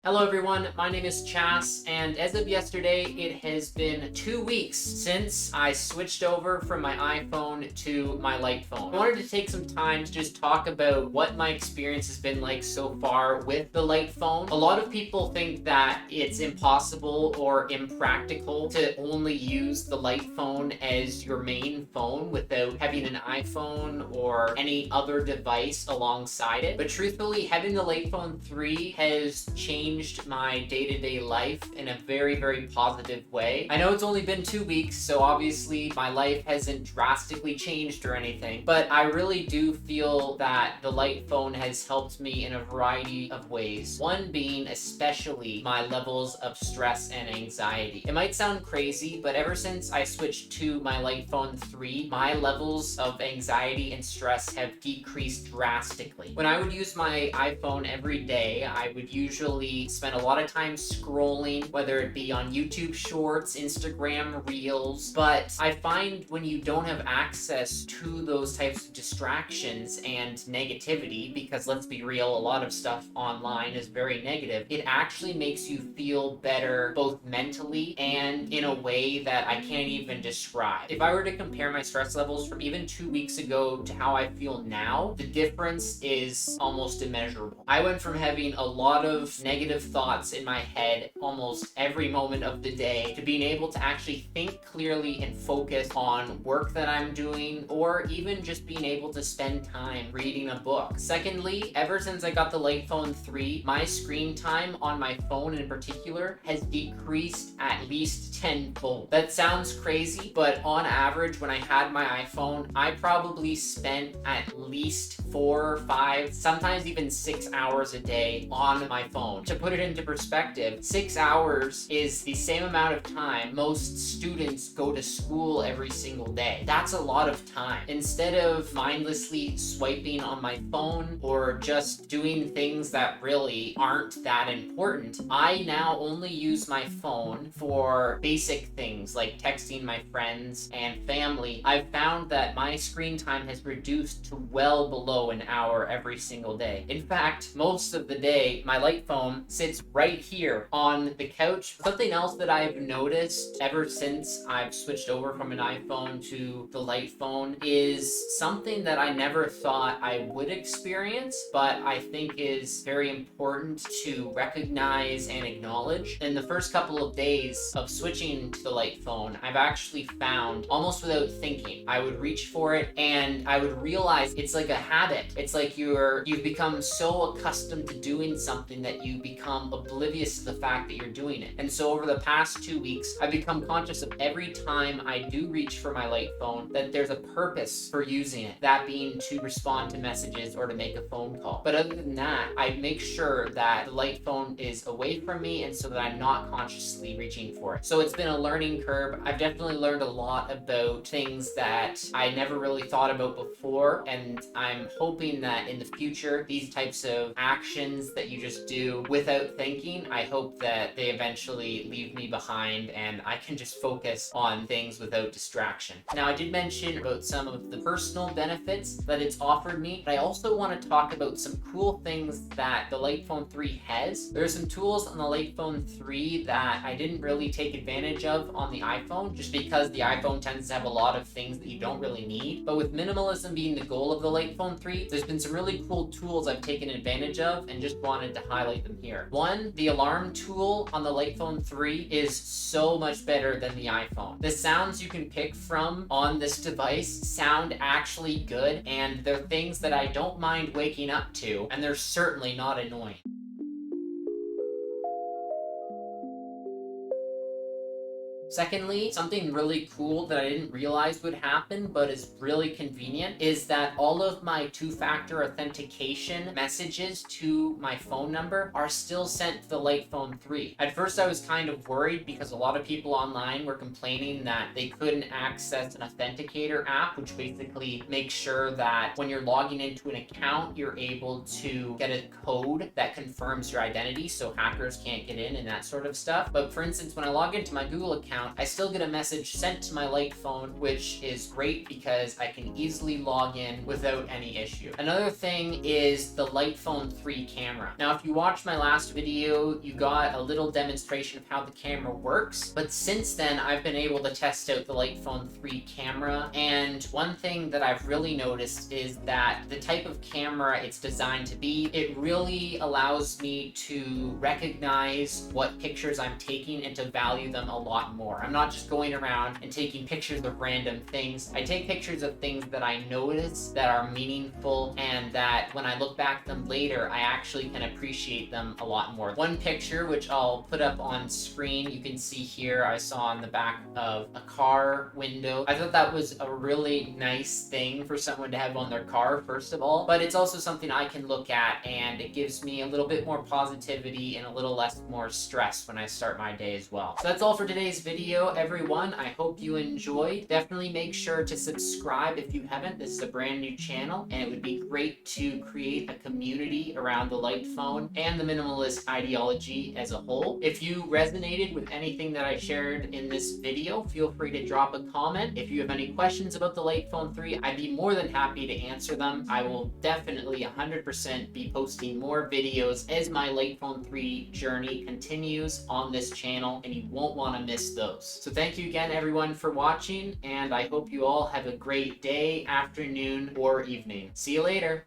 Hello everyone, my name is Chas, and as of yesterday, it has been 2 weeks since I switched over from my iPhone to my light phone. I wanted to take some time to just talk about what my experience has been like so far with the light phone. A lot of people think that it's impossible or impractical to only use the light phone as your main phone without having an iPhone or any other device alongside it. But truthfully, having the light phone 3 has changed my day-to-day life in a very, very positive way. I know it's only been 2 weeks, so obviously my life hasn't drastically changed or anything, but I really do feel that the light phone has helped me in a variety of ways. One being especially my levels of stress and anxiety. It might sound crazy, but ever since I switched to my light phone 3, my levels of anxiety and stress have decreased drastically. When I would use my iPhone every day, I would usually spend a lot of time scrolling, whether it be on YouTube Shorts, Instagram Reels, but I find when you don't have access to those types of distractions and negativity, because let's be real, a lot of stuff online is very negative, it actually makes you feel better both mentally and in a way that I can't even describe. If I were to compare my stress levels from even 2 weeks ago to how I feel now, the difference is almost immeasurable. I went from having a lot of negative thoughts in my head almost every moment of the day to being able to actually think clearly and focus on work that I'm doing, or even just being able to spend time reading a book. Secondly, ever since I got the light phone 3, my screen time on my phone in particular has decreased at least tenfold. That sounds crazy, but on average, when I had my iPhone, I probably spent at least 4, 5, sometimes even 6 hours a day on my phone. To put it into perspective, 6 hours is the same amount of time most students go to school every single day. That's a lot of time. Instead of mindlessly swiping on my phone or just doing things that really aren't that important, I now only use my phone for basic things like texting my friends and family. I've found that my screen time has reduced to well below an hour every single day. In fact, most of the day, my light phone sits right here on the couch. Something else that I've noticed ever since I've switched over from an iPhone to the light phone is something that I never thought I would experience, but I think is very important to recognize and acknowledge. In the first couple of days of switching to the light phone, I've actually found, almost without thinking, I would reach for it and I would realize it's like a habit. It's like you've become so accustomed to doing something that you become oblivious to the fact that you're doing it. And so over the past 2 weeks, I've become conscious of every time I do reach for my light phone that there's a purpose for using it, that being to respond to messages or to make a phone call. But other than that, I make sure that the light phone is away from me and so that I'm not consciously reaching for it. So it's been a learning curve. I've definitely learned a lot about things that I never really thought about before, and I'm hoping that in the future, these types of actions that you just do without thinking, I hope that they eventually leave me behind and I can just focus on things without distraction. Now, I did mention about some of the personal benefits that it's offered me, but I also want to talk about some cool things that the light phone 3 has. There are some tools on the light phone 3 that I didn't really take advantage of on the iPhone, just because the iPhone tends to have a lot of things that you don't really need. But with minimalism being the goal of the light phone 3, there's been some really cool tools I've taken advantage of and just wanted to highlight them here. One, the alarm tool on the light phone 3 is so much better than the iPhone. The sounds you can pick from on this device sound actually good, and they're things that I don't mind waking up to, and they're certainly not annoying. Secondly, something really cool that I didn't realize would happen, but is really convenient, is that all of my two-factor authentication messages to my phone number are still sent to the light phone 3. At first, I was kind of worried because a lot of people online were complaining that they couldn't access an authenticator app, which basically makes sure that when you're logging into an account, you're able to get a code that confirms your identity so hackers can't get in and that sort of stuff. But for instance, when I log into my Google account, account, I still get a message sent to my light phone, which is great because I can easily log in without any issue. Another thing is the Light Phone 3 camera. Now, if you watched my last video, you got a little demonstration of how the camera works, but since then I've been able to test out the Light Phone 3 camera, and one thing that I've really noticed is that the type of camera it's designed to be, it really allows me to recognize what pictures I'm taking and to value them a lot more. I'm not just going around and taking pictures of random things. I take pictures of things that I notice that are meaningful and that when I look back at them later, I actually can appreciate them a lot more. One picture, which I'll put up on screen, you can see here, I saw on the back of a car window. I thought that was a really nice thing for someone to have on their car, first of all, but it's also something I can look at and it gives me a little bit more positivity and a little less more stress when I start my day as well. So that's all for today's video, everyone. I hope you enjoyed. Definitely make sure to subscribe if you haven't. This is a brand new channel and it would be great to create a community around the light phone and the minimalist ideology as a whole. If you resonated with anything that I shared in this video, feel free to drop a comment. If you have any questions about the Light Phone 3, I'd be more than happy to answer them. I will definitely 100% be posting more videos as my Light Phone 3 journey continues on this channel, and you won't want to miss those. So thank you again, everyone, for watching, and I hope you all have a great day, afternoon, or evening. See you later.